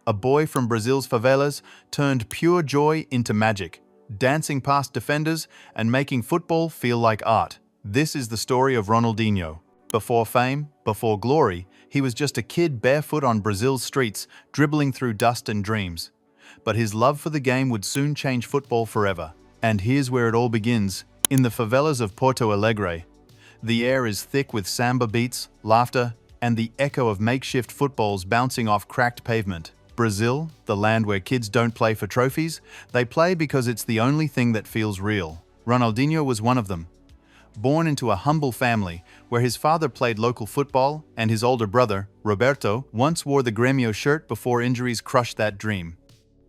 A boy from Brazil's favelas turned pure joy into magic, dancing past defenders and making football feel like art. This is the story of Ronaldinho. Before fame, before glory, he was just a kid barefoot on Brazil's streets, dribbling through dust and dreams. But his love for the game would soon change football forever. And here's where it all begins, in the favelas of Porto Alegre. The air is thick with samba beats, laughter, and the echo of makeshift footballs bouncing off cracked pavement. Brazil, the land where kids don't play for trophies, they play because it's the only thing that feels real. Ronaldinho was one of them. Born into a humble family where his father played local football and his older brother, Roberto, once wore the Grêmio shirt before injuries crushed that dream.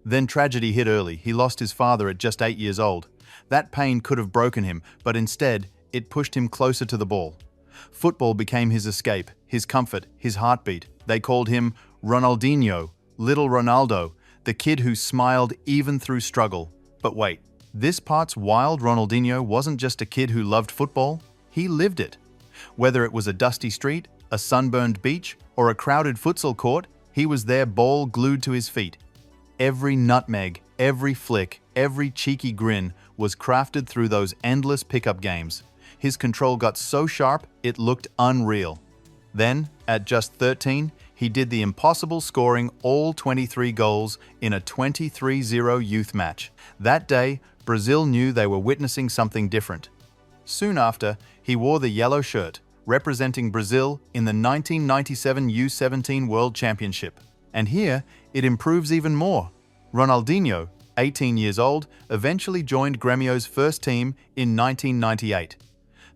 Then tragedy hit early. He lost his father at just 8 years old. That pain could have broken him, but instead, it pushed him closer to the ball. Football became his escape, his comfort, his heartbeat. They called him Ronaldinho, Little Ronaldo, the kid who smiled even through struggle. But wait, this part's wild. Ronaldinho wasn't just a kid who loved football, he lived it. Whether it was a dusty street, a sunburned beach, or a crowded futsal court, he was there, ball glued to his feet. Every nutmeg, every flick, every cheeky grin was crafted through those endless pickup games. His control got so sharp, it looked unreal. Then, at just 13, he did the impossible, scoring all 23 goals in a 23-0 youth match. That day, Brazil knew they were witnessing something different. Soon after, he wore the yellow shirt, representing Brazil in the 1997 U17 World Championship. And here, it improves even more. Ronaldinho, 18 years old, eventually joined Grêmio's first team in 1998.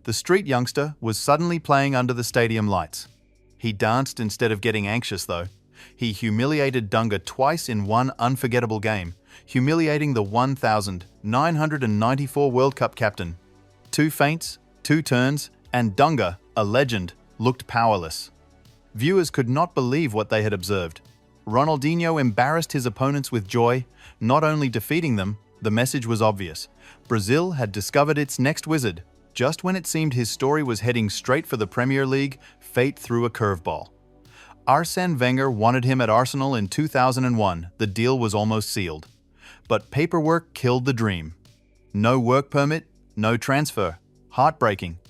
The street youngster was suddenly playing under the stadium lights. He danced instead of getting anxious, though. He humiliated Dunga twice in one unforgettable game, humiliating the 1994 World Cup captain. 2 feints, 2 turns, and Dunga, a legend, looked powerless. Viewers could not believe what they had observed. Ronaldinho embarrassed his opponents with joy, not only defeating them, the message was obvious. Brazil had discovered its next wizard. Just when it seemed his story was heading straight for the Premier League, fate threw a curveball. Arsène Wenger wanted him at Arsenal in 2001. The deal was almost sealed. But paperwork killed the dream. No work permit, no transfer. Heartbreaking.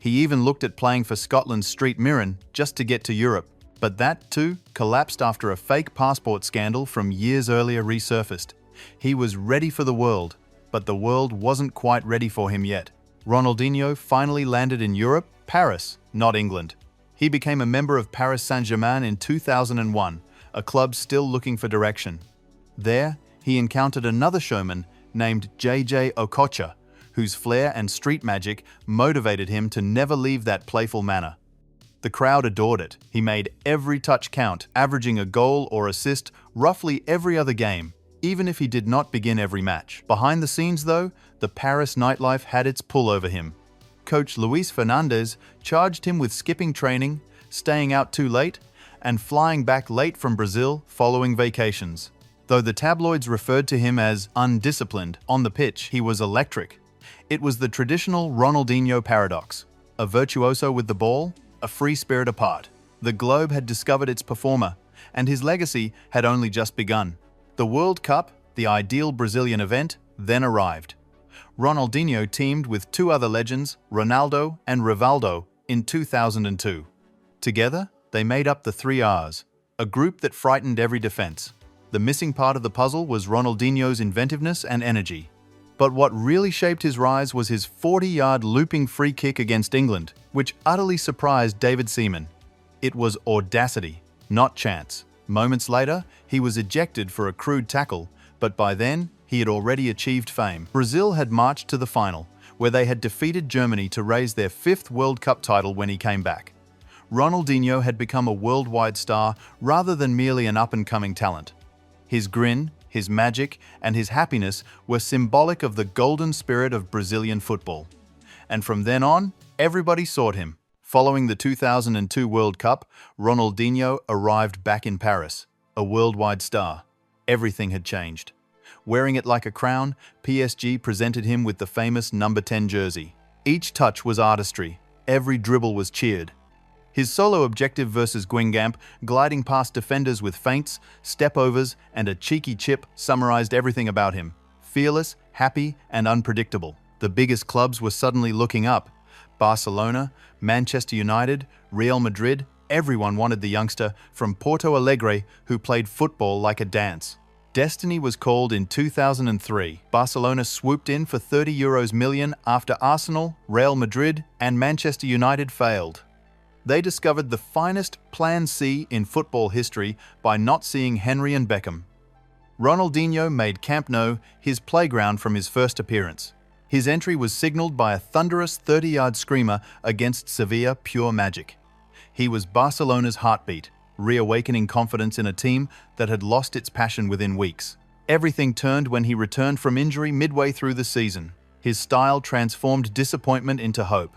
He even looked at playing for Scotland's Street Mirren just to get to Europe. But that, too, collapsed after a fake passport scandal from years earlier resurfaced. He was ready for the world, but the world wasn't quite ready for him yet. Ronaldinho finally landed in Europe, Paris, not England. He became a member of Paris Saint-Germain in 2001, a club still looking for direction. There, he encountered another showman named JJ Okocha, whose flair and street magic motivated him to never leave that playful manner. The crowd adored it. He made every touch count, averaging a goal or assist roughly every other game, even if he did not begin every match. Behind the scenes, though, the Paris nightlife had its pull over him. Coach Luis Fernandez charged him with skipping training, staying out too late, and flying back late from Brazil following vacations. Though the tabloids referred to him as undisciplined, on the pitch he was electric. It was the traditional Ronaldinho paradox: a virtuoso with the ball, a free spirit apart. The globe had discovered its performer, and his legacy had only just begun. The World Cup, the ideal Brazilian event, then arrived. Ronaldinho teamed with 2 other legends, Ronaldo and Rivaldo, in 2002. Together, they made up the 3 Rs, a group that frightened every defense. The missing part of the puzzle was Ronaldinho's inventiveness and energy. But what really shaped his rise was his 40-yard looping free kick against England, which utterly surprised David Seaman. It was audacity, not chance. Moments later, he was ejected for a crude tackle, but by then, he had already achieved fame. Brazil had marched to the final, where they had defeated Germany to raise their 5th World Cup title when he came back. Ronaldinho had become a worldwide star rather than merely an up-and-coming talent. His grin, his magic, and his happiness were symbolic of the golden spirit of Brazilian football. And from then on, everybody sought him. Following the 2002 World Cup, Ronaldinho arrived back in Paris, a worldwide star. Everything had changed. Wearing it like a crown, PSG presented him with the famous number 10 jersey. Each touch was artistry. Every dribble was cheered. His solo objective versus Guingamp, gliding past defenders with feints, step-overs, and a cheeky chip, summarized everything about him. Fearless, happy, and unpredictable. The biggest clubs were suddenly looking up. Barcelona, Manchester United, Real Madrid, everyone wanted the youngster from Porto Alegre who played football like a dance. Destiny was called in 2003. Barcelona swooped in for €30 million after Arsenal, Real Madrid, and Manchester United failed. They discovered the finest Plan C in football history by not seeing Henry and Beckham. Ronaldinho made Camp Nou his playground from his first appearance. His entry was signaled by a thunderous 30-yard screamer against Sevilla pure magic. He was Barcelona's heartbeat, reawakening confidence in a team that had lost its passion within weeks. Everything turned when he returned from injury midway through the season. His style transformed disappointment into hope.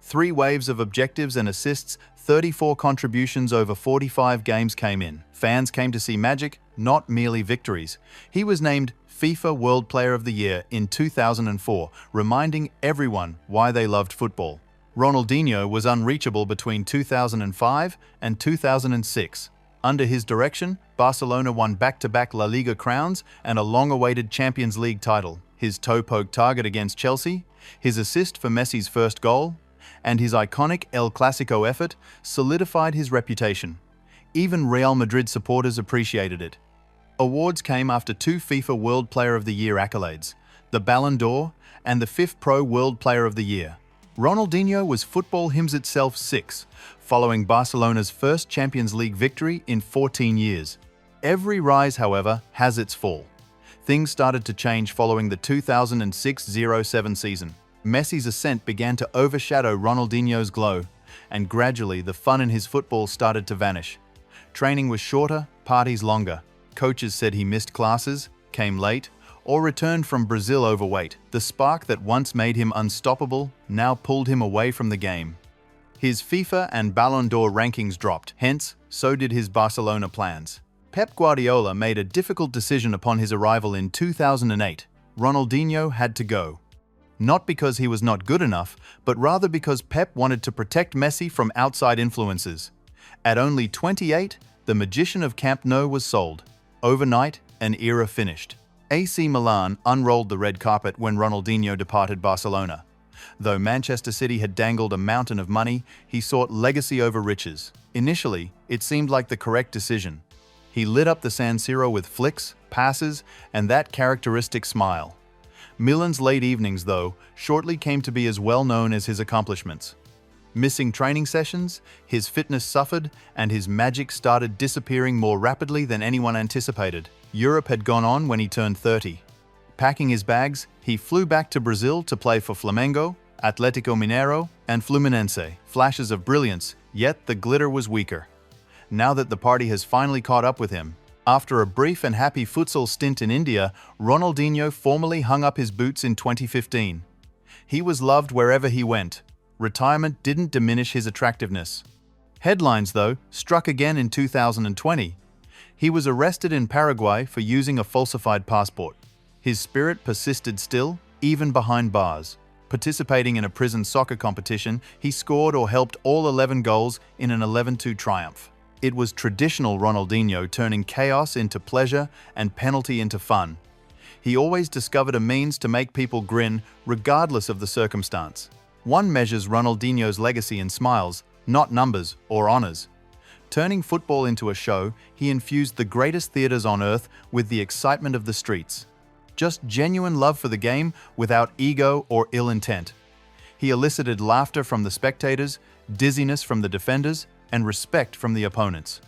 3 waves of objectives and assists, 34 contributions over 45 games came in. Fans came to see magic, not merely victories. He was named FIFA World Player of the Year in 2004, reminding everyone why they loved football. Ronaldinho was unreachable between 2005 and 2006. Under his direction, Barcelona won back-to-back La Liga crowns and a long-awaited Champions League title. His toe-poke target against Chelsea, his assist for Messi's first goal, and his iconic El Clasico effort solidified his reputation. Even Real Madrid supporters appreciated it. Awards came after 2 FIFA World Player of the Year accolades, the Ballon d'Or and the FIFA Pro World Player of the Year. Ronaldinho was football hymns itself 6, following Barcelona's first Champions League victory in 14 years. Every rise, however, has its fall. Things started to change following the 2006-07 season. Messi's ascent began to overshadow Ronaldinho's glow, and gradually the fun in his football started to vanish. Training was shorter, parties longer. Coaches said he missed classes, came late, or returned from Brazil overweight. The spark that once made him unstoppable now pulled him away from the game. His FIFA and Ballon d'Or rankings dropped, hence, so did his Barcelona plans. Pep Guardiola made a difficult decision upon his arrival in 2008. Ronaldinho had to go. Not because he was not good enough, but rather because Pep wanted to protect Messi from outside influences. At only 28, the magician of Camp Nou was sold. Overnight, an era finished. AC Milan unrolled the red carpet when Ronaldinho departed Barcelona. Though Manchester City had dangled a mountain of money, he sought legacy over riches. Initially, it seemed like the correct decision. He lit up the San Siro with flicks, passes, and that characteristic smile. Milan's late evenings, though, shortly came to be as well known as his accomplishments. Missing training sessions, his fitness suffered, and his magic started disappearing more rapidly than anyone anticipated. Europe had gone on when he turned 30. Packing his bags, he flew back to Brazil to play for Flamengo, Atlético Mineiro, and Fluminense. Flashes of brilliance, yet the glitter was weaker. Now that the party has finally caught up with him, after a brief and happy futsal stint in India, Ronaldinho formally hung up his boots in 2015. He was loved wherever he went. Retirement didn't diminish his attractiveness. Headlines, though, struck again in 2020. He was arrested in Paraguay for using a falsified passport. His spirit persisted still, even behind bars. Participating in a prison soccer competition, he scored or helped all 11 goals in an 11-2 triumph. It was traditional Ronaldinho turning chaos into pleasure and penalty into fun. He always discovered a means to make people grin regardless of the circumstance. One measures Ronaldinho's legacy in smiles, not numbers or honors. Turning football into a show, he infused the greatest theaters on earth with the excitement of the streets. Just genuine love for the game without ego or ill intent. He elicited laughter from the spectators, dizziness from the defenders, and respect from the opponents.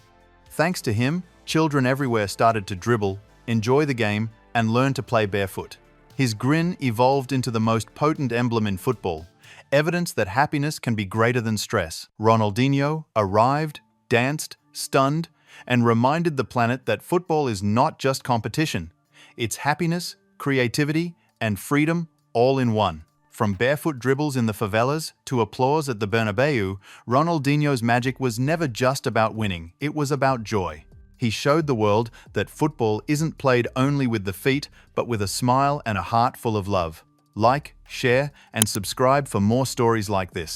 Thanks to him, children everywhere started to dribble, enjoy the game, and learn to play barefoot. His grin evolved into the most potent emblem in football, evidence that happiness can be greater than stress. Ronaldinho arrived, danced, stunned, and reminded the planet that football is not just competition. It's happiness, creativity, and freedom all in one. From barefoot dribbles in the favelas to applause at the Bernabeu, Ronaldinho's magic was never just about winning, it was about joy. He showed the world that football isn't played only with the feet, but with a smile and a heart full of love. Like, share, and subscribe for more stories like this.